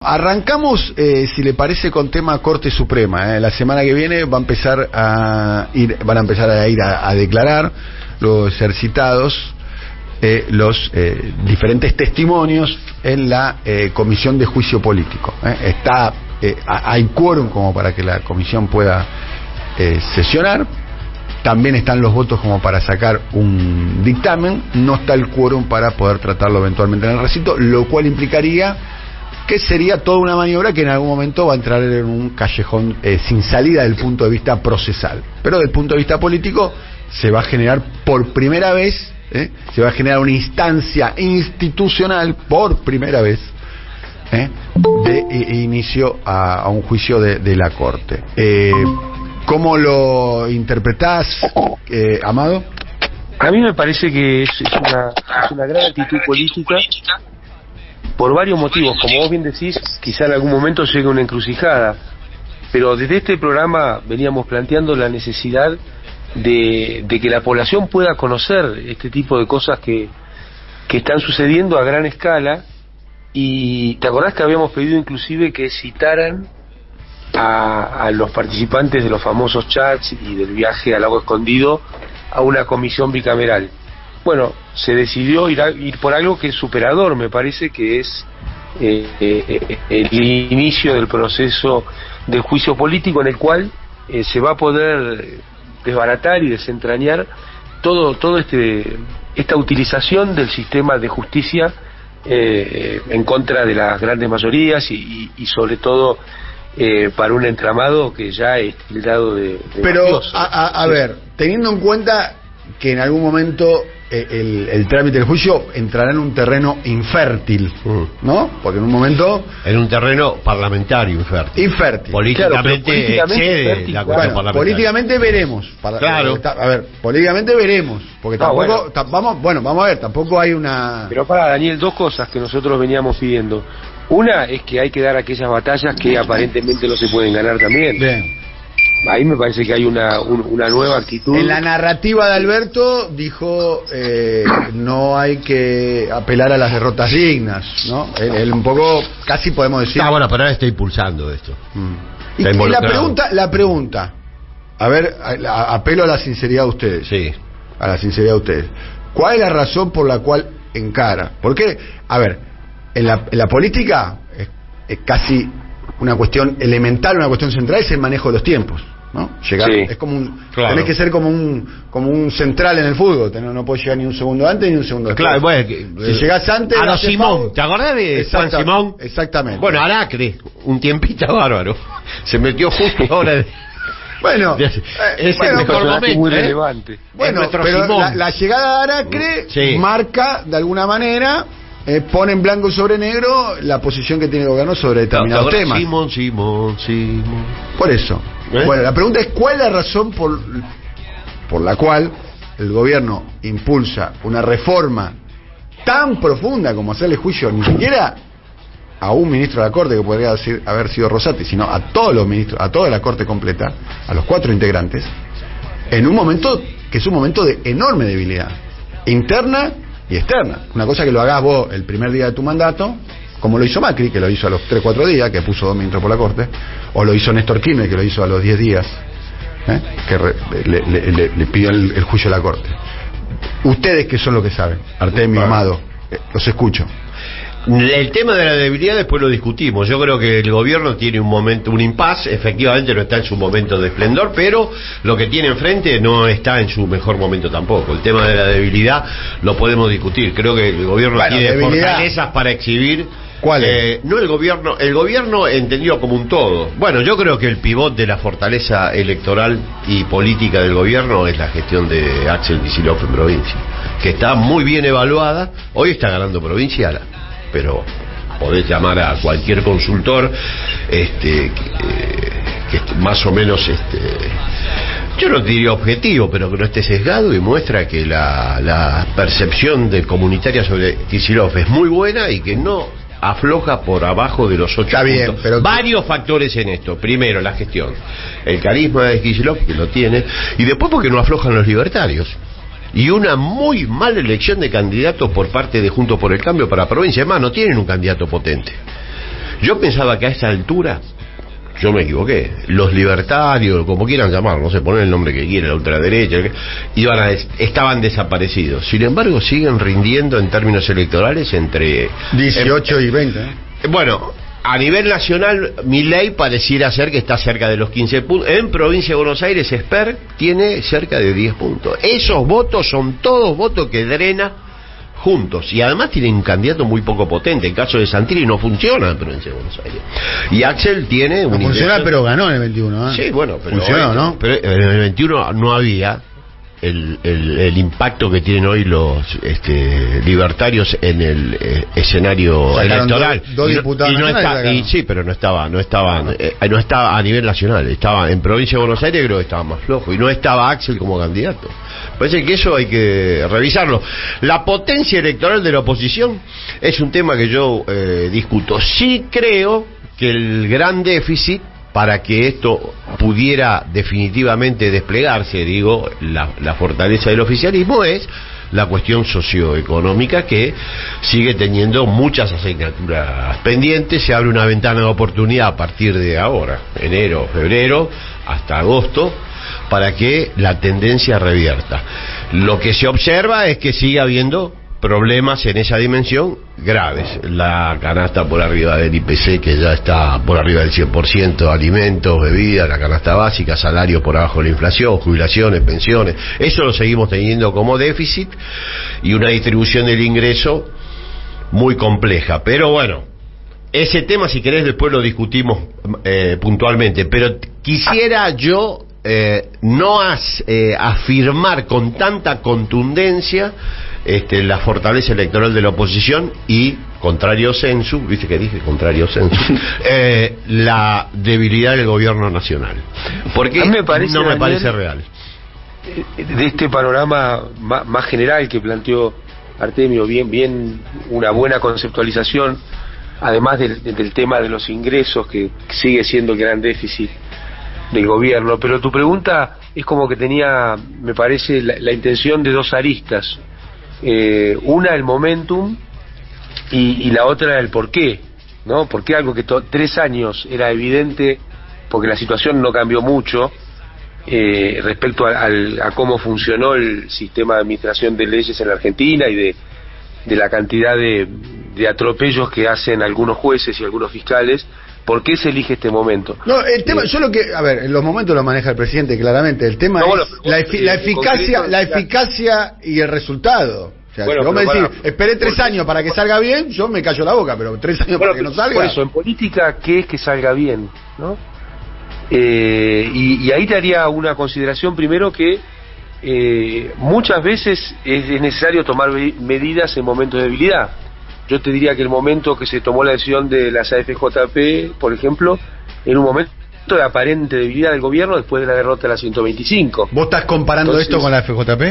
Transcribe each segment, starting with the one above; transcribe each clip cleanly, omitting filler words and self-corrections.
Arrancamos, si le parece, con tema Corte Suprema. La semana que viene van a empezar a ir a declarar los ejercitados, los diferentes testimonios en la comisión de juicio político. Hay quórum como para que la comisión pueda sesionar. También están los votos como para sacar un dictamen. No está el quórum para poder tratarlo eventualmente en el recinto, lo cual implicaría que sería toda una maniobra que en algún momento va a entrar en un callejón sin salida desde el punto de vista procesal. Pero desde el punto de vista político se va a generar por primera vez, se va a generar una instancia institucional por primera vez de inicio a un juicio de la Corte. ¿Cómo lo interpretás, Amado? A mí me parece que es una gran actitud política por varios motivos. Como vos bien decís, quizá en algún momento llegue una encrucijada, pero desde este programa veníamos planteando la necesidad de que la población pueda conocer este tipo de cosas que están sucediendo a gran escala. Y ¿te acordás que habíamos pedido inclusive que citaran a los participantes de los famosos chats y del viaje al lago escondido a una comisión bicameral? Bueno, se decidió ir por algo que es superador, me parece que es el inicio del proceso del juicio político, en el cual se va a poder desbaratar y desentrañar todo esta utilización del sistema de justicia en contra de las grandes mayorías y sobre todo para un entramado que ya es tildado de pero mafioso. A ver, teniendo en cuenta que en algún momento el trámite del juicio entrará en un terreno infértil, ¿no? Porque en un momento... En un terreno parlamentario infértil. Políticamente excede la cuestión parlamentaria. Políticamente veremos. Claro. A ver, políticamente veremos. Porque tampoco... Vamos a ver, tampoco hay una... Pero para, Daniel, dos cosas que nosotros veníamos pidiendo. Una es que hay que dar aquellas batallas que aparentemente no se pueden ganar también. Bien. Ahí me parece que hay una nueva actitud. En la narrativa de Alberto dijo no hay que apelar a las derrotas dignas, ¿no? Él un poco, casi podemos decir... Bueno, pero ahora está impulsando esto. Y la pregunta, a ver, apelo a la sinceridad de ustedes. Sí. A la sinceridad de ustedes. ¿Cuál es la razón por la cual encara? Porque, a ver, en la política es casi una cuestión elemental, una cuestión central, es el manejo de los tiempos, ¿no? Llegar, sí. Es como claro. Tenés que ser como un central en el fútbol, no podés llegar ni un segundo antes ni un segundo después. Claro, bueno, si llegás antes... A los Simón, ¿te acordás de Juan Simón? Exactamente. Bueno, Aracre, un tiempito bárbaro, se metió justo ahora Bueno, es el mejor momento, muy relevante. Bueno, pero la llegada de Aracre marca, de alguna manera... pone en blanco sobre negro la posición que tiene el gobierno sobre determinados temas. Simón. Por eso. Bueno, la pregunta es ¿cuál es la razón por la cual el gobierno impulsa una reforma tan profunda como hacerle juicio ni siquiera a un ministro de la Corte, que podría haber sido Rosati, sino a todos los ministros, a toda la Corte completa, a los 4 integrantes, en un momento que es un momento de enorme debilidad interna y externa? Una cosa que lo hagas vos el primer día de tu mandato, como lo hizo Macri, que lo hizo a los 3-4 días, que puso 2 ministros por la Corte, o lo hizo Néstor Kirchner, que lo hizo a los 10 días, que le pidió el juicio a la Corte. Ustedes, que son los que saben, Artemio, Amado, los escucho. El tema de la debilidad después lo discutimos. Yo creo que el gobierno tiene un impasse, efectivamente no está en su momento de esplendor, pero lo que tiene enfrente no está en su mejor momento tampoco. El tema de la debilidad lo podemos discutir. Creo que el gobierno tiene fortalezas para exhibir. ¿Cuál es? No el gobierno entendido como un todo. Bueno, yo creo que el pivot de la fortaleza electoral y política del gobierno es la gestión de Axel Kicillof en provincia, que está muy bien evaluada. Hoy está ganando provincial, pero podés llamar a cualquier consultor que más o menos yo no diría objetivo, pero que no esté sesgado, y muestra que la percepción comunitaria sobre Kicillof es muy buena y que no afloja por abajo de los 8 Está puntos. bien, pero... Varios factores en esto. Primero, la gestión, el carisma de Kicillof, que lo tiene, y después porque no aflojan los libertarios. y una muy mala elección de candidatos por parte de Juntos por el Cambio para provincia. Además, no tienen un candidato potente. Yo pensaba que a esta altura, yo me equivoqué, los libertarios, como quieran llamarlo, no sé, poner el nombre que quieran, la ultraderecha, estaban desaparecidos. Sin embargo, siguen rindiendo en términos electorales entre 18 y 20. Bueno, a nivel nacional, Milei pareciera ser que está cerca de los 15 puntos. En provincia de Buenos Aires, Esper tiene cerca de 10 puntos. Esos votos son todos votos que drena juntos, y además tienen un candidato muy poco potente. El caso de Santilli no funciona en provincia de Buenos Aires, y Axel tiene no funciona, pero ganó en el 21, ¿eh? Sí, bueno, pero funcionó, ¿no? Pero en el 21 no había el impacto que tienen hoy los libertarios en el escenario sacaron electoral. Dos diputados sí, pero no estaba a nivel nacional, estaba en provincia de Buenos Aires, creo que estaba más flojo, y no estaba Axel como candidato. Parece que eso hay que revisarlo. La potencia electoral de la oposición es un tema que yo discuto. Sí creo que el gran déficit para que esto pudiera definitivamente desplegarse, digo, la fortaleza del oficialismo, es la cuestión socioeconómica, que sigue teniendo muchas asignaturas pendientes. Se abre una ventana de oportunidad a partir de ahora, enero, febrero, hasta agosto, para que la tendencia revierta. Lo que se observa es que sigue habiendo problemas en esa dimensión graves. La canasta por arriba del IPC, que ya está por arriba del 100%, alimentos, bebidas, la canasta básica, salario por abajo de la inflación, jubilaciones, pensiones, eso lo seguimos teniendo como déficit, y una distribución del ingreso muy compleja. Pero bueno, ese tema, si querés, después lo discutimos puntualmente, pero quisiera yo no afirmar con tanta contundencia la fortaleza electoral de la oposición y, contrario sensu, viste que dije contrario sensu, la debilidad del gobierno nacional, porque no me parece real. De este panorama más general que planteó Artemio, bien una buena conceptualización, además del tema de los ingresos, que sigue siendo el gran déficit del gobierno. Pero tu pregunta es como que tenía, me parece, la intención de dos aristas. Una, el momentum, y la otra, el por qué, ¿no? Porque algo que 3 años era evidente, porque la situación no cambió mucho respecto a cómo funcionó el sistema de administración de leyes en la Argentina, y de la cantidad de atropellos que hacen algunos jueces y algunos fiscales. ¿Por qué se elige este momento? No, el tema, yo lo que, a ver, en los momentos lo maneja el presidente claramente. El tema es la eficacia y el resultado. O sea, bueno, si vos me decís, esperé 3 años para que salga bien, yo me callo la boca, pero 3 años para que no salga. Por eso, en política, ¿qué es que salga bien? ¿No? Y ahí te haría una consideración primero, que muchas veces es necesario tomar medidas en momentos de debilidad. Yo te diría que el momento que se tomó la decisión de las AFJP, por ejemplo, en un momento de aparente debilidad del gobierno después de la derrota de la 125. ¿Vos estás comparando esto con la AFJP?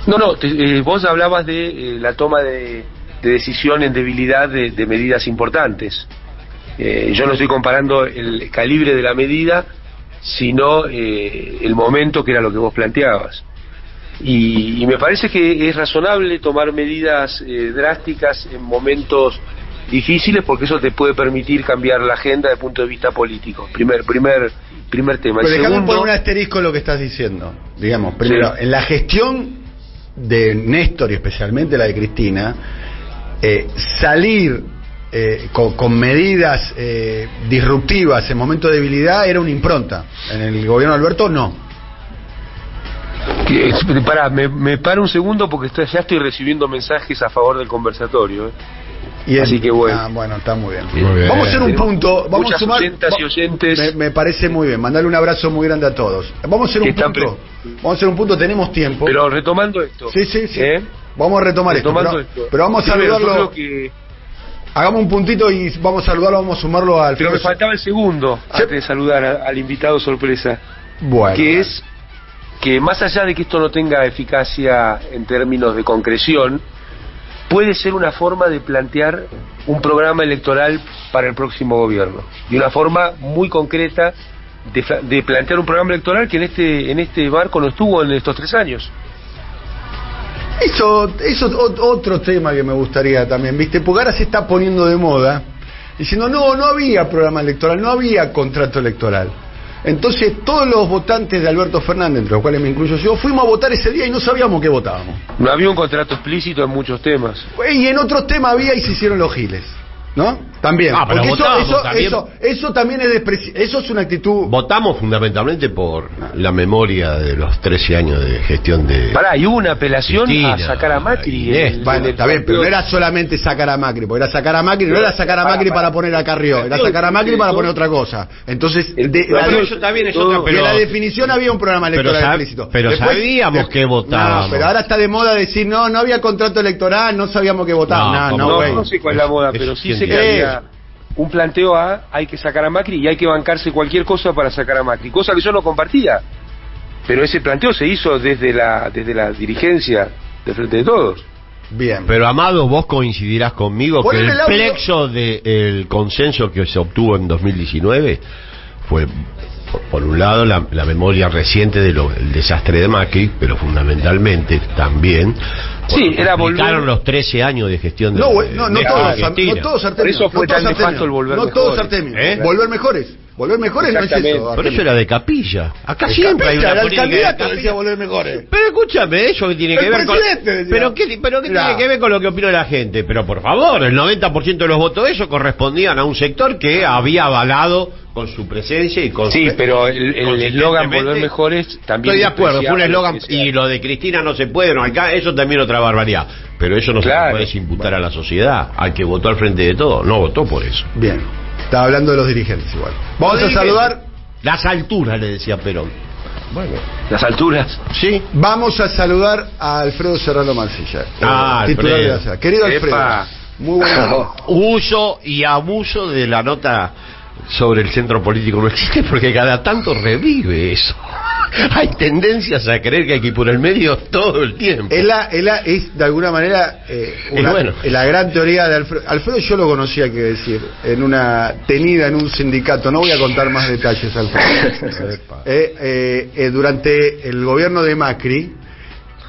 No, vos hablabas de la toma de decisión en debilidad de medidas importantes. Yo no estoy comparando el calibre de la medida, sino el momento, que era lo que vos planteabas. Y me parece que es razonable tomar medidas drásticas en momentos difíciles, porque eso te puede permitir cambiar la agenda desde el punto de vista político. Primer tema. Pero déjame poner un asterisco en lo que estás diciendo. Digamos, primero, sí, en la gestión de Néstor, y especialmente la de Cristina, salir con medidas disruptivas en momentos de debilidad era una impronta. En el gobierno de Alberto, no. Me paro un segundo, porque ya estoy recibiendo mensajes a favor del conversatorio. Así que bueno. Bueno, está muy bien. Vamos a hacer un punto. Vamos a sumar. Y oyentes. Me parece muy bien. Mandarle un abrazo muy grande a todos. Vamos a hacer un punto. Vamos a hacer un punto. Tenemos tiempo. Pero retomando esto. Sí. Vamos a retomar esto. Pero vamos a saludarlo. Hagamos un puntito y vamos a saludarlo. Vamos a sumarlo al. Pero me faltaba el segundo antes de saludar al invitado sorpresa. Bueno. Que es que, más allá de que esto no tenga eficacia en términos de concreción, puede ser una forma de plantear un programa electoral para el próximo gobierno, y una forma muy concreta de plantear un programa electoral que en este marco no estuvo en estos 3 años. Eso otro tema que me gustaría también, ¿viste? Porque ahora se está poniendo de moda diciendo no había programa electoral, no había contrato electoral. Entonces todos los votantes de Alberto Fernández, entre los cuales me incluyo yo, fuimos a votar ese día y no sabíamos qué votábamos. No había un contrato explícito en muchos temas. Y en otros temas había y se hicieron los giles, ¿no? También. Pero porque eso también es eso es una actitud. Votamos fundamentalmente por la memoria de los 13 años de gestión de. Y hubo una apelación Cristina, a sacar a Macri. Bueno, está bien, pero no era solamente sacar a Macri, porque era sacar a Macri, no era sacar a Macri para poner a Carrió, era sacar a Macri para poner otra cosa. Entonces, eso también es otra, pero de la definición había un programa electoral explícito. Pero después, sabíamos que votábamos. Pero ahora está de moda decir, no había contrato electoral, no sabíamos que votábamos. No sé cuál es la moda, pero sí sé que había un planteo hay que sacar a Macri y hay que bancarse cualquier cosa para sacar a Macri, cosa que yo no compartía, pero ese planteo se hizo desde la dirigencia de Frente de Todos. Bien. Pero Amado, vos coincidirás conmigo que el plexo del consenso que se obtuvo en 2019 fue, por un lado, la memoria reciente del desastre de Macri, pero fundamentalmente también era volver los 13 años de gestión de todos Por eso fue tan nefasto el volver mejores. No todos Artemio. Volver mejores no es eso. Por eso era de Capilla. Acá siempre hay una política. El candidato decía volver mejores. Pero escúchame, eso que tiene que ver con. Pero qué tiene que ver con lo que opina la gente. Pero por favor, el 90% de los votos de ellos correspondían a un sector que había avalado con su presencia y con. Sí, pero el eslogan volver mejores también. Estoy de acuerdo, fue un eslogan. Y lo de Cristina no se puede, no acá, eso también otra barbaridad. Pero eso no se puede imputar a la sociedad. Al que votó al Frente de Todo, no votó por eso. Bien. Estaba hablando de los dirigentes igual. Vamos a saludar. Las alturas, le decía Perón. Bueno, las alturas. Sí. Vamos a saludar a Alfredo Serrano Mancilla, titular de la SEA. Querido Alfredo, muy bueno. Uso y abuso de la nota sobre el centro político no existe porque cada tanto revive eso. Hay tendencias a creer que hay que ir por el medio todo el tiempo. Es de alguna manera la gran teoría de Alfredo. Alfredo yo lo conocía, que decir, en una tenida en un sindicato. No voy a contar más detalles, Alfredo. Durante el gobierno de Macri,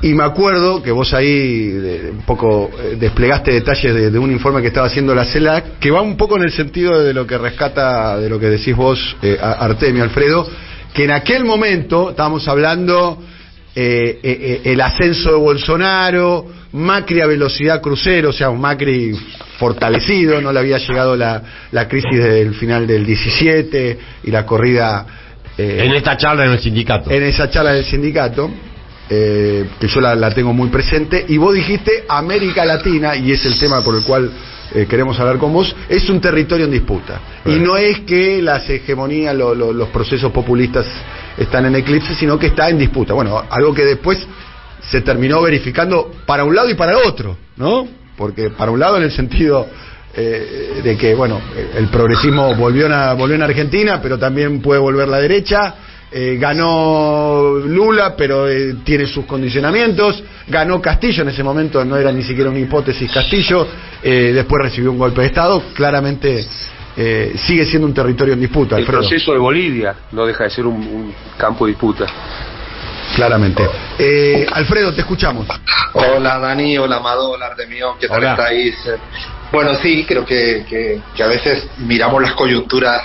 y me acuerdo que vos ahí un poco desplegaste detalles de un informe que estaba haciendo la CELAC, que va un poco en el sentido de lo que rescata, de lo que decís vos, Artemio, Alfredo, que en aquel momento estábamos hablando el ascenso de Bolsonaro, Macri a velocidad crucero, o sea, un Macri fortalecido, no le había llegado la crisis del final del 17 y la corrida en esta charla en el sindicato. En esa charla del sindicato, que yo la tengo muy presente, y vos dijiste América Latina, y es el tema por el cual queremos hablar con vos, es un territorio en disputa. Y no es que las hegemonías, los procesos populistas están en eclipse, sino que está en disputa. Bueno, algo que después se terminó verificando para un lado y para el otro, ¿no? Porque para un lado en el sentido de que, bueno, el progresismo volvió en Argentina, pero también puede volver la derecha. Ganó Lula, pero tiene sus condicionamientos. Ganó Castillo, en ese momento no era ni siquiera una hipótesis Castillo. Después recibió un golpe de Estado. Claramente sigue siendo un territorio en disputa, Alfredo. El proceso de Bolivia no deja de ser un campo de disputa. Claramente. Alfredo, te escuchamos. Hola Dani, hola Amado, hola Artemio, ¿qué tal estáis? Bueno, sí, creo que a veces miramos las coyunturas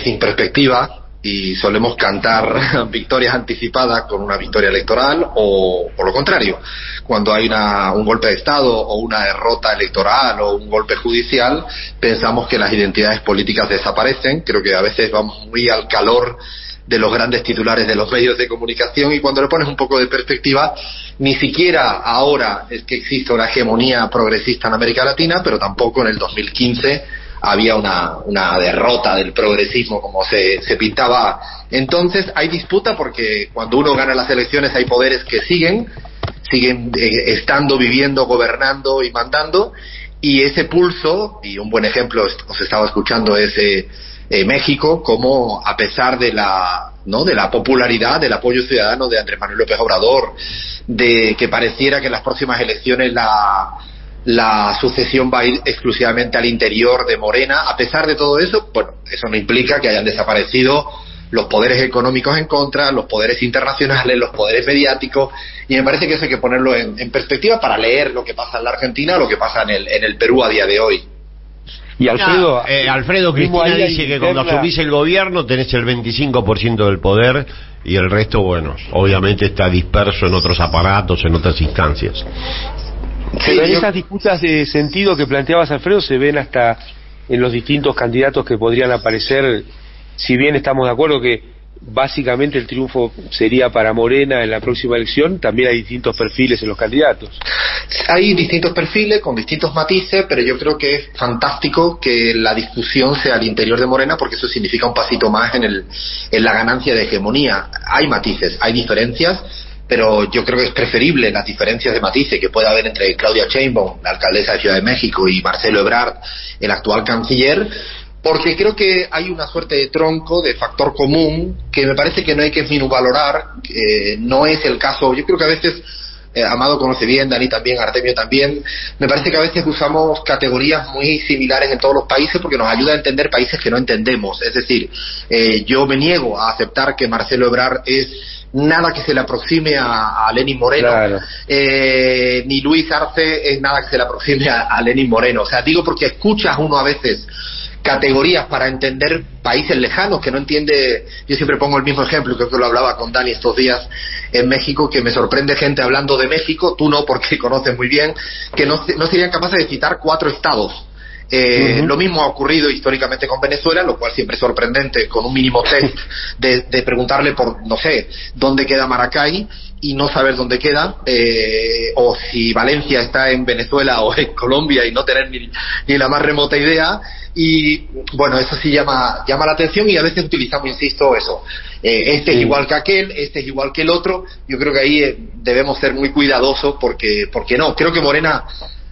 sin perspectiva y solemos cantar victorias anticipadas con una victoria electoral o lo contrario. Cuando hay un golpe de Estado o una derrota electoral o un golpe judicial, pensamos que las identidades políticas desaparecen. Creo que a veces vamos muy al calor de los grandes titulares de los medios de comunicación, y cuando le pones un poco de perspectiva, ni siquiera ahora es que existe una hegemonía progresista en América Latina, pero tampoco en el 2015 había una derrota del progresismo como se pintaba. Entonces hay disputa porque cuando uno gana las elecciones hay poderes que siguen estando, viviendo, gobernando y mandando, y ese pulso, y un buen ejemplo os estaba escuchando, es México, como a pesar de la popularidad, del apoyo ciudadano de Andrés Manuel López Obrador, de que pareciera que en las próximas elecciones la sucesión va a ir exclusivamente al interior de Morena, a pesar de todo eso, bueno, eso no implica que hayan desaparecido los poderes económicos en contra, los poderes internacionales, los poderes mediáticos, y me parece que eso hay que ponerlo en perspectiva para leer lo que pasa en la Argentina o lo que pasa en el Perú a día de hoy. Y Alfredo, Alfredo mismo Cristina ahí dice que interna- cuando asumís el gobierno tenés el 25% del poder y el resto, bueno, obviamente está disperso en otros aparatos, en otras instancias. Pero en yo- esas disputas de sentido que planteabas, Alfredo, se ven hasta en los distintos candidatos que podrían aparecer, si bien estamos de acuerdo que básicamente el triunfo sería para Morena en la próxima elección, también hay distintos perfiles en los candidatos. Hay distintos perfiles con distintos matices, pero yo creo que es fantástico que la discusión sea al interior de Morena, porque eso significa un pasito más en la ganancia de hegemonía. Hay matices, hay diferencias, pero yo creo que es preferible las diferencias de matices que puede haber entre Claudia Sheinbaum, la alcaldesa de Ciudad de México, y Marcelo Ebrard, el actual canciller, porque creo que hay una suerte de tronco, de factor común, que me parece que no hay que minusvalorar. No es el caso. Yo creo que a veces, Amado conoce bien, Dani también, Artemio también, me parece que a veces usamos categorías muy similares en todos los países porque nos ayuda a entender países que no entendemos. Es decir, yo me niego a aceptar que Marcelo Ebrard es nada que se le aproxime a Lenín Moreno. Claro. Ni Luis Arce es nada que se le aproxime a Lenín Moreno. O sea, digo porque escuchas uno a veces categorías para entender países lejanos que no entiende. Yo siempre pongo el mismo ejemplo, creo que lo hablaba con Dani estos días en México, que me sorprende gente hablando de México, tú no porque conoces muy bien, que no serían capaces de citar 4 estados. Lo mismo ha ocurrido históricamente con Venezuela, lo cual siempre es sorprendente, con un mínimo test de preguntarle por, no sé, dónde queda Maracay y no saber dónde queda, o si Valencia está en Venezuela o en Colombia y no tener ni la más remota idea. Y bueno, eso sí llama la atención, y a veces utilizamos, insisto, eso, este es igual que aquel, este es igual que el otro. Yo creo que ahí debemos ser muy cuidadosos porque no, creo que Morena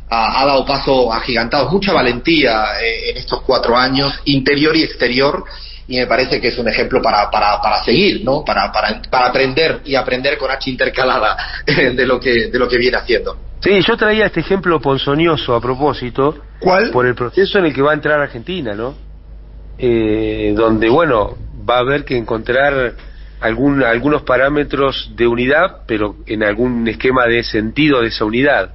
ha dado paso agigantados, mucha valentía en estos 4 años, interior y exterior, y me parece que es un ejemplo para seguir, ¿no? Para aprender, y aprender con H intercalada de lo que viene haciendo. Sí, yo traía este ejemplo ponzoñoso a propósito. ¿Cuál? Por el proceso en el que va a entrar Argentina, ¿no? Donde, bueno, va a haber que encontrar algunos parámetros de unidad, pero en algún esquema de sentido de esa unidad.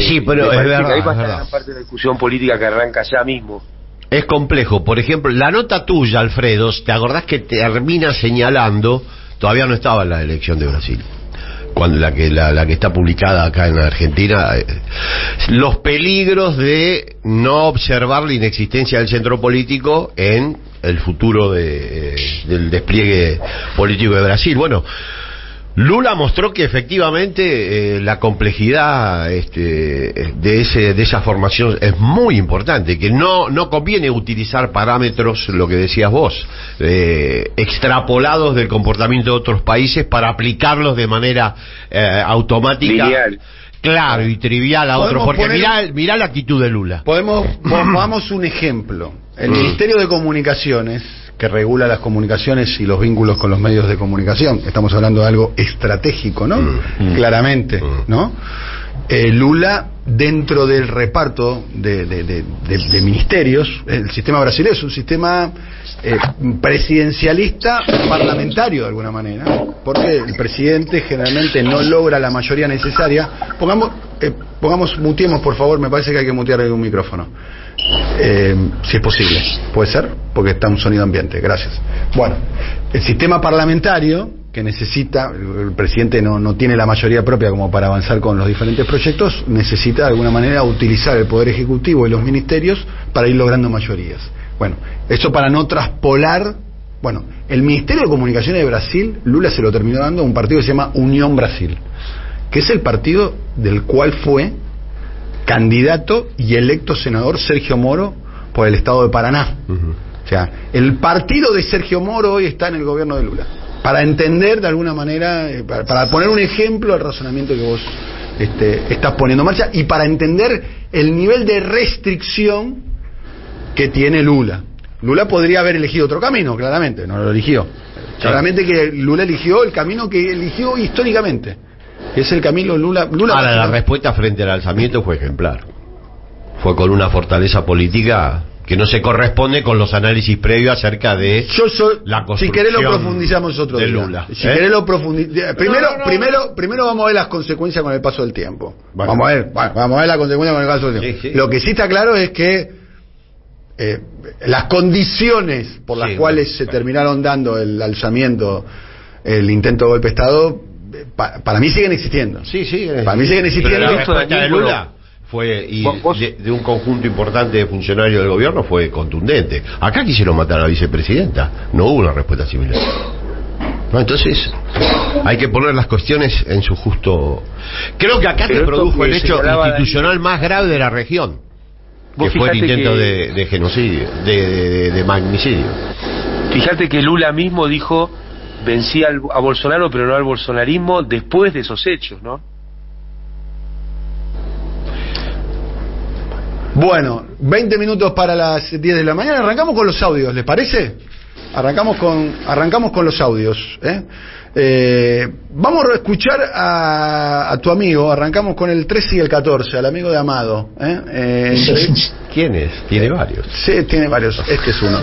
Sí, pero me es parece verdad, que ahí va a es estar verdad. gran parte de la discusión política que arranca ya mismo. Es complejo. Por ejemplo, la nota tuya, Alfredo, ¿te acordás que termina señalando, todavía no estaba en la elección de Brasil, cuando la que está publicada acá en Argentina, los peligros de no observar la inexistencia del centro político en el futuro del despliegue político de Brasil? Bueno, Lula mostró que efectivamente la complejidad de esa formación es muy importante, que no conviene utilizar parámetros, lo que decías vos, extrapolados del comportamiento de otros países para aplicarlos de manera automática. Lineal. Claro, y trivial a otros, porque mirá la actitud de Lula. Pongamos un ejemplo. El Ministerio de Comunicaciones, que regula las comunicaciones y los vínculos con los medios de comunicación, estamos hablando de algo estratégico, ¿no? Claramente, ¿no? Lula, dentro del reparto de ministerios, el sistema brasileño es un sistema presidencialista parlamentario de alguna manera, porque el presidente generalmente no logra la mayoría necesaria. Muteemos por favor, me parece que hay que mutear algún micrófono, si es posible, puede ser, porque está un sonido ambiente. Gracias. Bueno, el sistema parlamentario, que necesita, el presidente no tiene la mayoría propia como para avanzar con los diferentes proyectos, necesita de alguna manera utilizar el poder ejecutivo y los ministerios para ir logrando mayorías. Bueno, eso para no traspolar. Bueno, el Ministerio de Comunicaciones de Brasil, Lula se lo terminó dando a un partido que se llama Unión Brasil, que es el partido del cual fue candidato y electo senador Sergio Moro por el estado de Paraná. O sea, el partido de Sergio Moro hoy está en el gobierno de Lula. Para entender de alguna manera, para poner un ejemplo al razonamiento que vos estás poniendo en marcha, y para entender el nivel de restricción que tiene Lula. Lula podría haber elegido otro camino, claramente, no lo eligió. Claramente que Lula eligió el camino que eligió históricamente, que es el camino Lula. Ahora, la respuesta frente al alzamiento fue ejemplar. Fue con una fortaleza política que no se corresponde con los análisis previos acerca de la construcción. Si querés lo profundizamos otro de día. Lula. Si querés lo profundizamos. Primero vamos a ver las consecuencias con el paso del tiempo. Bueno. Vamos a ver la consecuencia con el paso del tiempo. Sí. Lo que sí está claro es que las condiciones por las cuales se terminaron dando el alzamiento, el intento de golpe de Estado, para mí siguen existiendo. Para mí siguen existiendo. Pero la respuesta de Lula fue, y de un conjunto importante de funcionarios del gobierno, fue contundente. Acá quisieron matar a la vicepresidenta, no hubo una respuesta similar. No, entonces hay que poner las cuestiones en su justo. Creo que acá se produjo el hecho institucional más grave de la región, que fue el intento de genocidio, de magnicidio. Fíjate que Lula mismo dijo: vencí a Bolsonaro, pero no al bolsonarismo, después de esos hechos, ¿no? Bueno, 20 minutos para las 10 de la mañana. Arrancamos con los audios, ¿les parece? Arrancamos con los audios. Vamos a escuchar a tu amigo. Arrancamos con el 13 y el 14, al amigo de Amado. ¿Quién es? Tiene varios. Sí, tiene varios. Este es uno.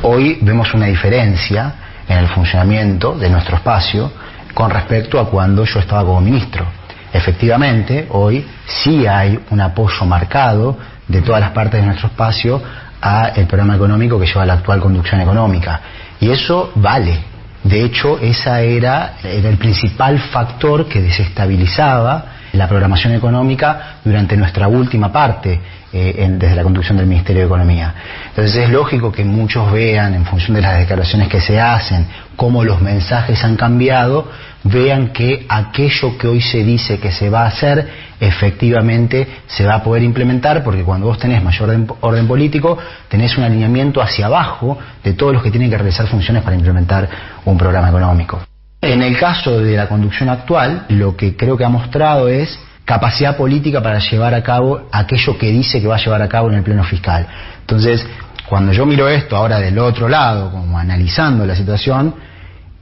Hoy vemos una diferencia en el funcionamiento de nuestro espacio con respecto a cuando yo estaba como ministro. Efectivamente, hoy sí hay un apoyo marcado de todas las partes de nuestro espacio a el programa económico que lleva la actual conducción económica. Y eso vale. De hecho, esa era el principal factor que desestabilizaba la programación económica durante nuestra última parte desde la conducción del Ministerio de Economía. Entonces es lógico que muchos vean, en función de las declaraciones que se hacen, cómo los mensajes han cambiado, vean que aquello que hoy se dice que se va a hacer, efectivamente se va a poder implementar, porque cuando vos tenés mayor orden político, tenés un alineamiento hacia abajo de todos los que tienen que realizar funciones para implementar un programa económico. En el caso de la conducción actual, lo que creo que ha mostrado es capacidad política para llevar a cabo aquello que dice que va a llevar a cabo en el pleno fiscal. Entonces, cuando yo miro esto ahora del otro lado, como analizando la situación,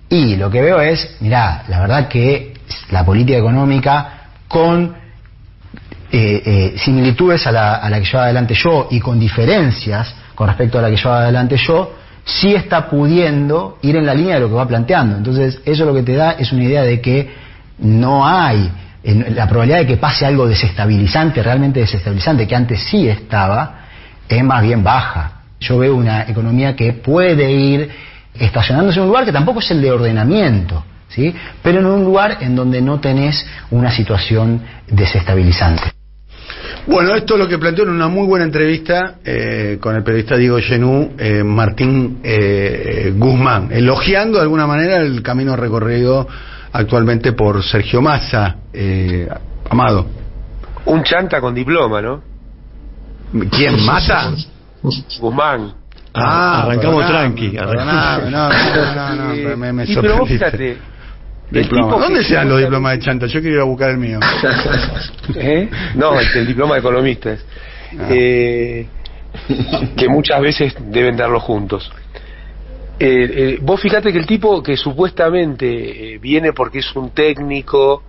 y lo que veo es, mirá, la verdad que la política económica con similitudes a la que llevaba adelante yo y con diferencias con respecto a la que llevaba adelante yo, sí está pudiendo ir en la línea de lo que va planteando. Entonces, eso lo que te da es una idea de que no hay la probabilidad de que pase algo desestabilizante, realmente desestabilizante, que antes sí estaba, es más bien baja. Yo veo una economía que puede ir estacionándose en un lugar que tampoco es el de ordenamiento, ¿sí? Pero en un lugar en donde no tenés una situación desestabilizante. Bueno, esto es lo que planteó en una muy buena entrevista con el periodista Diego Genú, Martín Guzmán, elogiando de alguna manera el camino recorrido actualmente por Sergio Massa. Amado. Un chanta con diploma, ¿no? ¿Quién? ¿Massa? Guzmán. Arrancamos tranqui. No, me sí, pero vos fíjate. ¿Dónde se dan los diplomas de chanta? Yo quiero ir a buscar el mío. No, el diploma de economista es. Que muchas veces deben darlo juntos. Vos fíjate que el tipo que supuestamente viene porque es un técnico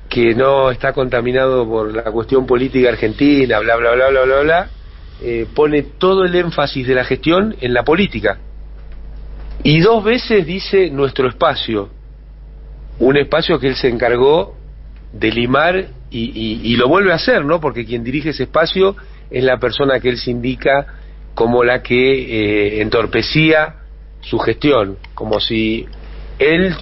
que no está contaminado por la cuestión política argentina, bla bla bla bla bla bla, pone todo el énfasis de la gestión en la política y 2 veces dice nuestro espacio, un espacio que él se encargó de limar y lo vuelve a hacer, ¿no? Porque quien dirige ese espacio es la persona que él se indica como la que entorpecía su gestión, como si él,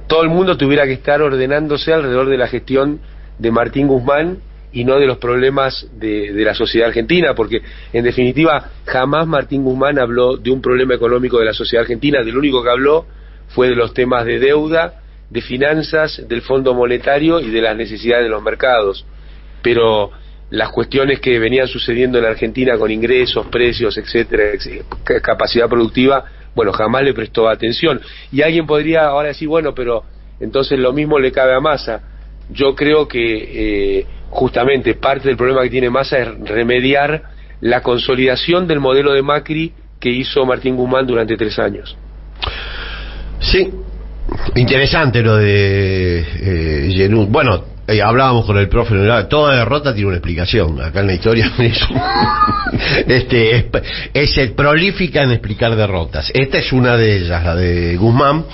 todo el mundo tuviera que estar ordenándose alrededor de la gestión de Martín Guzmán y no de los problemas de la sociedad argentina, porque en definitiva jamás Martín Guzmán habló de un problema económico de la sociedad argentina. Del único que habló fue de los temas de deuda, de finanzas, del Fondo Monetario y de las necesidades de los mercados, pero las cuestiones que venían sucediendo en la Argentina con ingresos, precios, etcétera, capacidad productiva, bueno, jamás le prestó atención. Y alguien podría ahora decir, bueno, pero entonces lo mismo le cabe a Massa. Yo creo que justamente parte del problema que tiene Massa es remediar la consolidación del modelo de Macri que hizo Martín Guzmán durante 3 años. Sí, interesante lo de Genú. Bueno, hablábamos con el profe, toda derrota tiene una explicación. Acá en la historia es prolífica en explicar derrotas. Esta es una de ellas, la de Guzmán.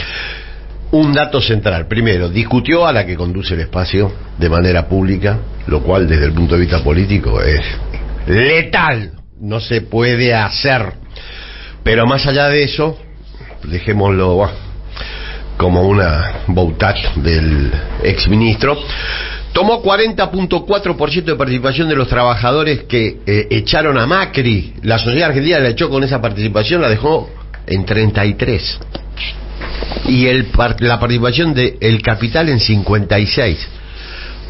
Un dato central: primero, discutió a la que conduce el espacio de manera pública, lo cual desde el punto de vista político es letal no se puede hacer. Pero más allá de eso, dejémoslo como una boutade del exministro. Tomó 40.4% de participación de los trabajadores que echaron a Macri. La sociedad argentina la echó con esa participación, la dejó en 33. Y la participación del capital en 56.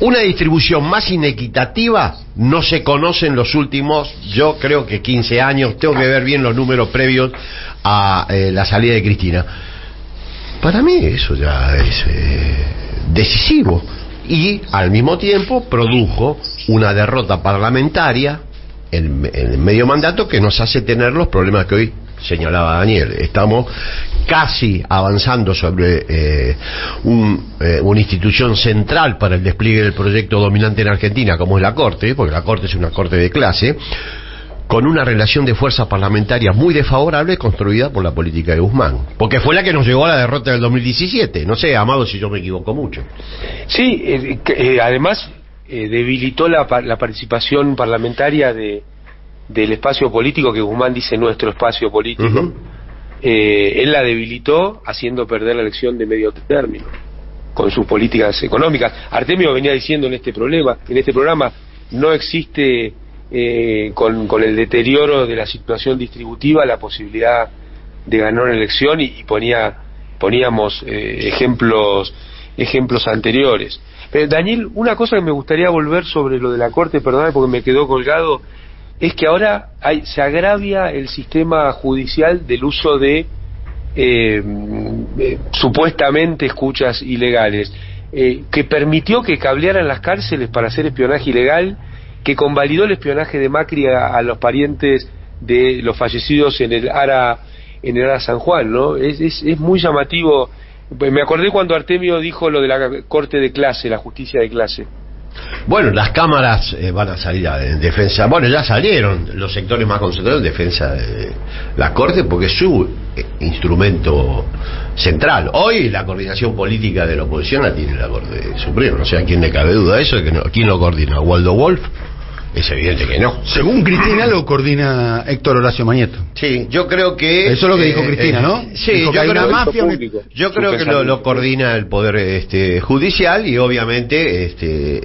Una distribución más inequitativa no se conoce en los últimos, yo creo que 15 años. Tengo que ver bien los números previos a la salida de Cristina. Para mí eso ya es decisivo. Y al mismo tiempo produjo una derrota parlamentaria en medio mandato que nos hace tener los problemas que hoy señalaba Daniel. Estamos casi avanzando sobre una institución central para el despliegue del proyecto dominante en Argentina, como es la Corte, porque la Corte es una Corte de clase, con una relación de fuerza parlamentaria muy desfavorable construida por la política de Guzmán, porque fue la que nos llevó a la derrota del 2017. No sé, Amado, si yo me equivoco mucho. Sí, además debilitó la participación parlamentaria del espacio político, que Guzmán dice nuestro espacio político. Él la debilitó haciendo perder la elección de medio término con sus políticas económicas. Artemio venía diciendo en este programa, no existe con el deterioro de la situación distributiva la posibilidad de ganar una elección, y poníamos ejemplos anteriores. Pero Daniel, una cosa que me gustaría volver sobre lo de la Corte, perdóname porque me quedó colgado, es que ahora se agravia el sistema judicial del uso de supuestamente escuchas ilegales, que permitió que cablearan las cárceles para hacer espionaje ilegal, que convalidó el espionaje de Macri a los parientes de los fallecidos en el ARA San Juan, ¿no? Es muy llamativo. Me acordé cuando Artemio dijo lo de la corte de clase, la justicia de clase. Bueno, las cámaras van a salir en defensa, bueno, ya salieron los sectores más concentrados en defensa de la Corte, porque es su instrumento central. Hoy la coordinación política de la oposición la tiene la Corte Suprema, no sé a quién le cabe duda de eso, ¿quién lo coordina? ¿Waldo Wolf? Es evidente que no. Según Cristina lo coordina Héctor Horacio Mañeto. Sí, yo creo que... Eso es lo que dijo Cristina, ¿no? Sí, dijo que hay una mafia. Yo creo que lo coordina el Poder Judicial, y obviamente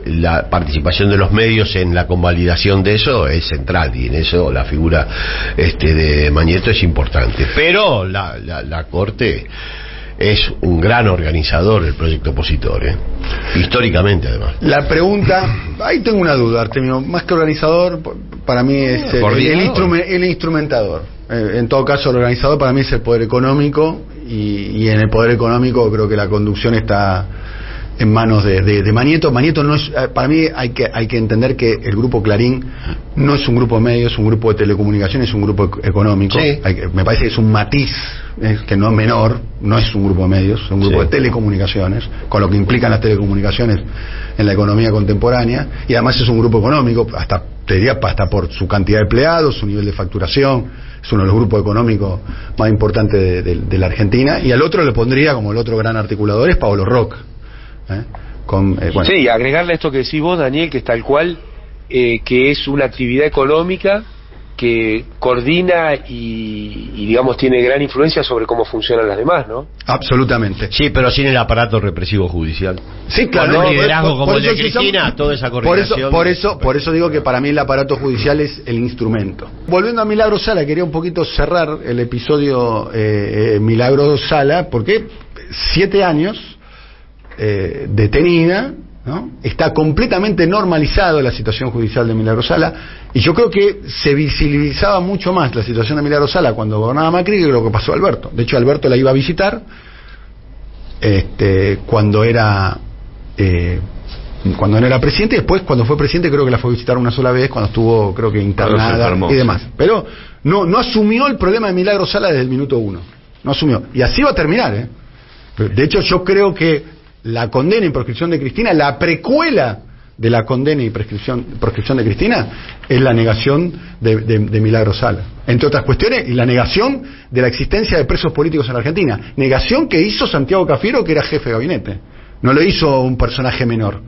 la participación de los medios en la convalidación de eso es central, y en eso la figura de Mañeto es importante. Pero la Corte es un gran organizador del proyecto opositor, históricamente además. La pregunta, ahí tengo una duda, Artemio, más que organizador, para mí es el instrumentador. En todo caso, el organizador para mí es el poder económico, y en el poder económico creo que la conducción está en manos de Mañeto. Mañeto no es, para mí hay que entender que el grupo Clarín no es un grupo de medios, es un grupo de telecomunicaciones, es un grupo económico. Sí. Me parece que es un matiz que no es menor, no es un grupo de medios, es un grupo de telecomunicaciones, con lo que implican las telecomunicaciones en la economía contemporánea, y además es un grupo económico, te diría hasta por su cantidad de empleados, su nivel de facturación, es uno de los grupos económicos más importantes de la Argentina. Y al otro le pondría, como el otro gran articulador, es Pablo Roca. Bueno. Sí, agregarle a esto que decís vos, Daniel, que es tal cual, que es una actividad económica que coordina y digamos tiene gran influencia sobre cómo funcionan las demás, ¿no? Absolutamente. Sí, pero sin el aparato represivo judicial. Sí, claro. Con un liderazgo como el de Cristina, toda esa coordinación. Por eso digo que para mí el aparato judicial es el instrumento. Volviendo a Milagro Sala, quería un poquito cerrar el episodio Milagro Sala, porque 7 años detenida, ¿no? Está completamente normalizado la situación judicial de Milagro Sala, y yo creo que se visibilizaba mucho más la situación de Milagro Sala cuando gobernaba Macri que lo que pasó a Alberto. De hecho, Alberto la iba a visitar cuando era presidente, y después cuando fue presidente creo que la fue a visitar una sola vez, cuando estuvo creo que internada y demás, pero no asumió el problema de Milagro Sala desde el minuto 1, no asumió, y así va a terminar, De hecho, yo creo que la condena y proscripción de Cristina, la precuela de la condena y proscripción de Cristina, es la negación de Milagro Sala, entre otras cuestiones, y la negación de la existencia de presos políticos en la Argentina. Negación que hizo Santiago Cafiero, que era jefe de gabinete. No lo hizo un personaje menor.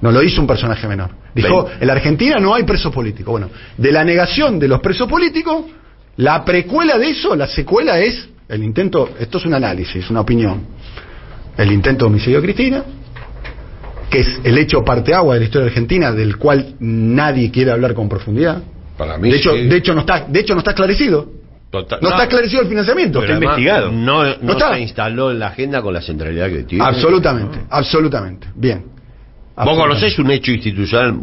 No lo hizo un personaje menor. Dijo, en la Argentina no hay presos políticos. Bueno, de la negación de los presos políticos, la precuela de eso, la secuela es el intento, esto es un análisis, una opinión, el intento de homicidio de Cristina, que es el hecho parteaguas de la historia argentina, del cual nadie quiere hablar con profundidad. Para mí de hecho no está esclarecido. No está esclarecido el financiamiento. Está investigado. No está. Se instaló en la agenda con la centralidad que tiene. Absolutamente. Bien. ¿Vos conocés un hecho institucional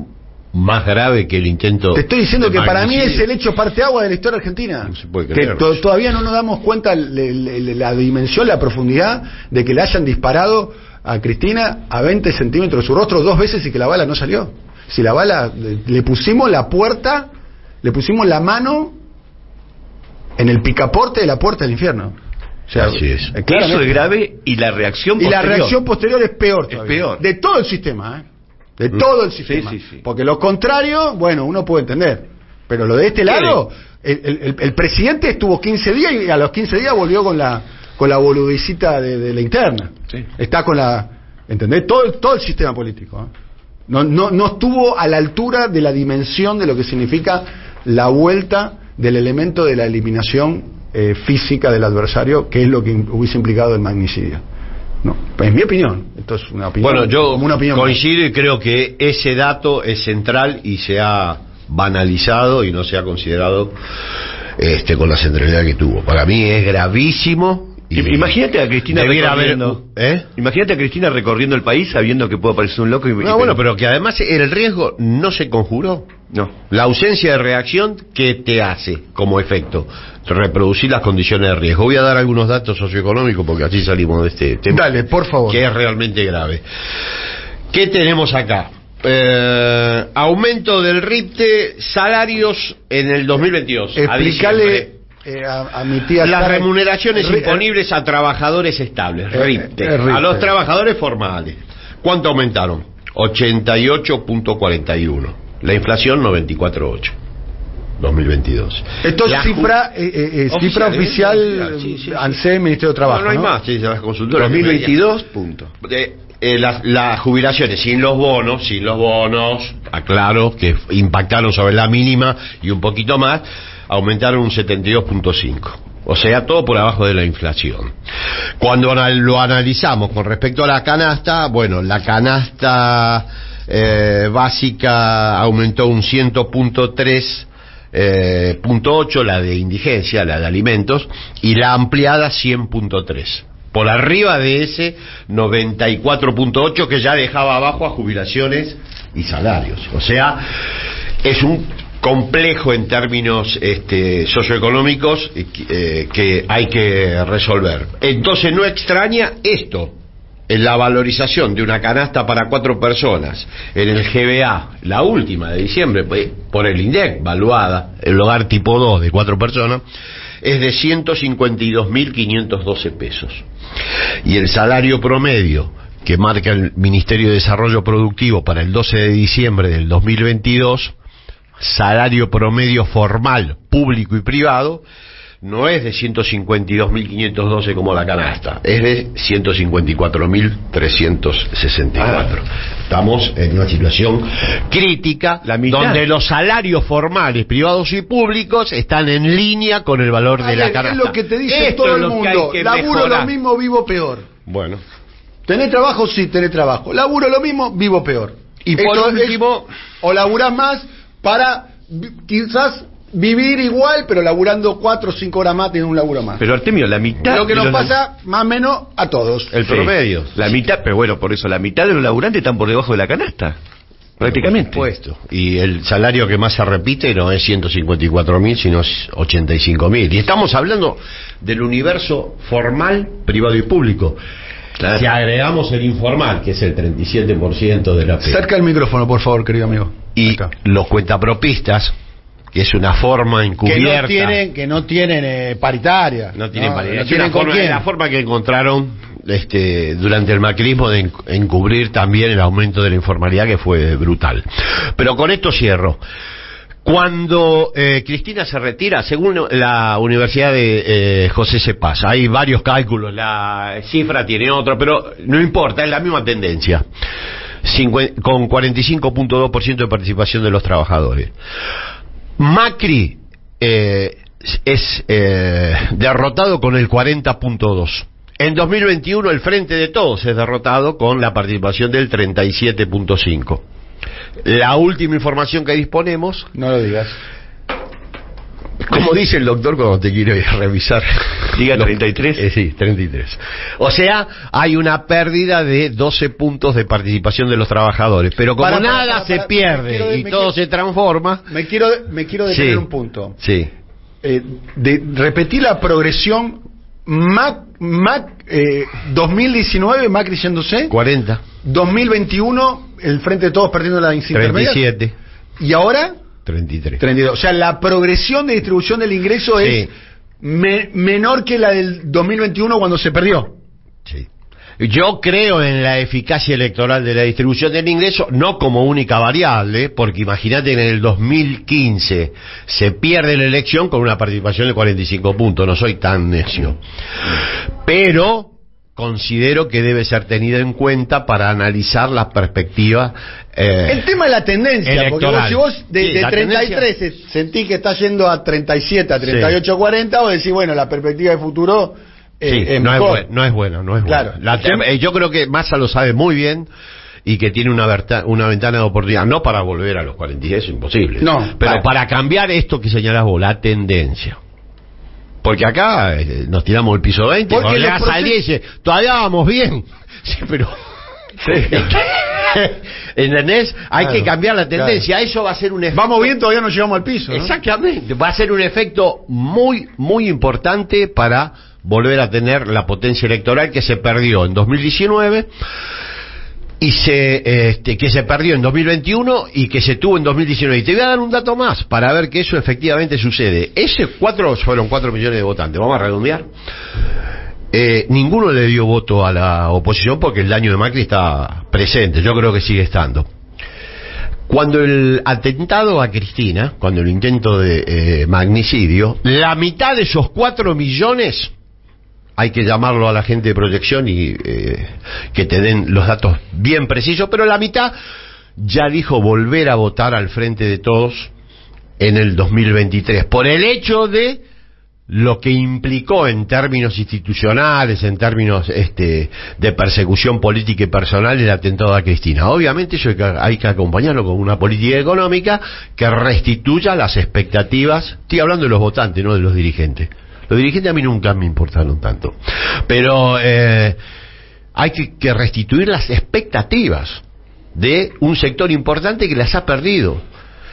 más grave que el intento? Te estoy diciendo que para mí es el hecho parteaguas de la historia argentina. No se puede que creer. Todavía no nos damos cuenta la dimensión, la profundidad de que le hayan disparado a Cristina a 20 centímetros de su rostro 2 veces y que la bala no salió. Si la bala, le pusimos la mano en el picaporte de la puerta del infierno. O sea, así es. Eso es grave y la reacción posterior. Y la reacción posterior es peor todavía. Es peor. De todo el sistema, De todo el sistema. Sí. Porque lo contrario, bueno, uno puede entender. Pero lo de este lado, el presidente estuvo 15 días y a los 15 días volvió con la boludicita de la interna. Sí. Está con la... ¿Entendés? Todo el sistema político. No estuvo a la altura de la dimensión de lo que significa la vuelta del elemento de la eliminación física del adversario, que es lo que hubiese implicado el magnicidio. No, es mi opinión. Esto es una opinión. Bueno, yo como una opinión coincido y creo que ese dato es central y se ha banalizado y no se ha considerado con la centralidad que tuvo. Para mí es gravísimo. Imagínate a Cristina recorriendo. Imagínate a Cristina recorriendo el país sabiendo que puede aparecer un loco pero que además el riesgo no se conjuró. No. La ausencia de reacción, ¿qué te hace como efecto? Reproducir las condiciones de riesgo. Voy a dar algunos datos socioeconómicos porque así salimos de este tema. Dale, por favor. Que es realmente grave. ¿Qué tenemos acá? Aumento del RIPTE, salarios en el 2022. Explícale a mi tía las Sara, remuneraciones imponibles a trabajadores estables, RIPTE. A los trabajadores formales. ¿Cuánto aumentaron? 88.41. La inflación 94.8. 2022. Esto es cifra oficial, sí. ANSES, Ministerio de Trabajo. No hay más, sí, las consultoras. 2022, punto. Las jubilaciones sin los bonos, aclaro que impactaron sobre la mínima y un poquito más, aumentaron un 72.5. O sea, todo por abajo de la inflación. Cuando lo analizamos con respecto a la canasta, bueno, la canasta básica aumentó un 100.3.8, la de indigencia, la de alimentos, y la ampliada 100.3. Por arriba de ese 94.8 que ya dejaba abajo a jubilaciones y salarios. O sea, es un complejo en términos socioeconómicos que hay que resolver. Entonces no extraña esto, en la valorización de una canasta para 4 personas en el GBA, la última de diciembre, por el INDEC, valuada, el hogar tipo 2 de 4 personas, es de 152.512 pesos. Y el salario promedio que marca el Ministerio de Desarrollo Productivo para el 12 de diciembre del 2022, salario promedio formal, público y privado, no es de 152.512 como la canasta, es de 154.364. Estamos en una situación crítica, donde los salarios formales, privados y públicos están en línea con el valor de la canasta. Es lo que te dice todo el mundo. Laburo lo mismo, vivo peor. Bueno. ¿Tenés trabajo? Sí, tenés trabajo. Laburo lo mismo, vivo peor. Y por último, o laburás más para quizás vivir igual, pero laburando 4 o 5 horas más, tiene un laburo más. Pero Artemio, la mitad... Lo que nos pasa más o menos a todos. El promedio. La mitad, pero bueno, por eso, la mitad de los laburantes están por debajo de la canasta. Prácticamente. Por supuesto. Y el salario que más se repite no es 154.000, sino 85.000. Y estamos hablando del universo formal, privado y público. Claro. Si agregamos el informal, que es el 37% de la P. Cerca el micrófono, por favor, querido amigo. Y acá. Los cuentapropistas, que es una forma encubierta. Que no tienen paritaria. No tienen paritaria. No tienen con quién. La forma que encontraron durante el macrismo de encubrir también el aumento de la informalidad, que fue brutal. Pero con esto cierro. Cuando Cristina se retira, según la Universidad de José C. Paz, hay varios cálculos, la cifra tiene otro, pero no importa, es la misma tendencia. con 45.2% de participación de los trabajadores. Macri es derrotado con el 40.2%. En 2021 el Frente de Todos es derrotado con la participación del 37.5%. La última información que disponemos... No lo digas. Como dice el doctor cuando te quiere revisar. Diga 33. Sí, 33. O sea, hay una pérdida de 12 puntos de participación de los trabajadores. Pero como nada se pierde y todo se transforma... Me quiero detener un punto. Sí. De repetir la progresión 2019, Macri yéndose. 40. 2021, el Frente de Todos perdiendo la intermedia. 37. ¿Y ahora? 33. 32. O sea, la progresión de distribución del ingreso es menor que la del 2021 cuando se perdió. Sí. Yo creo en la eficacia electoral de la distribución del ingreso, no como única variable, porque imagínate que en el 2015 se pierde la elección con una participación de 45 puntos, no soy tan necio. Pero considero que debe ser tenida en cuenta para analizar la perspectiva el tema de la tendencia, electoral. Porque vos, si vos de 33 sentís que está yendo a 37, a 38, 40, vos decís, bueno, la perspectiva de futuro no es buena. Claro. Yo creo que Massa lo sabe muy bien y que tiene una ventana de oportunidad, no para volver a los 46, es imposible, pero para cambiar esto que señalás vos, la tendencia. Porque acá nos tiramos el piso 20, porque al 10 todavía vamos bien. Sí, pero... ¿Entendés? Hay que cambiar la tendencia. Eso va a ser un efecto... Vamos bien, todavía no llegamos al piso, ¿no? Exactamente. Va a ser un efecto muy, muy importante para volver a tener la potencia electoral que se perdió en 2019 y que se perdió en 2021 y que se tuvo en 2019. Y te voy a dar un dato más para ver que eso efectivamente sucede. Fueron 4 millones de votantes, vamos a redondear. Ninguno le dio voto a la oposición porque el daño de Macri está presente, yo creo que sigue estando. Cuando el atentado a Cristina, cuando el intento de magnicidio, la mitad de esos 4 millones... Hay que llamarlo a la gente de proyección y que te den los datos bien precisos, pero la mitad ya dijo volver a votar al Frente de Todos en el 2023, por el hecho de lo que implicó en términos institucionales, en términos de persecución política y personal el atentado a Cristina. Obviamente eso hay que acompañarlo con una política económica que restituya las expectativas. Estoy hablando de los votantes, no de los dirigentes. Los dirigentes a mí nunca me importaron tanto. Pero hay que restituir las expectativas de un sector importante que las ha perdido.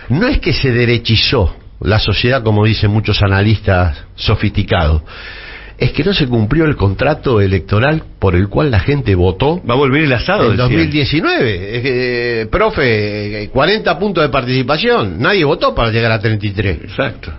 No es que se derechizó la sociedad, como dicen muchos analistas sofisticados. Es que no se cumplió el contrato electoral por el cual la gente votó. Va a volver el asado. En 2019. Profe, 40 puntos de participación. Nadie votó para llegar a 33. Exacto.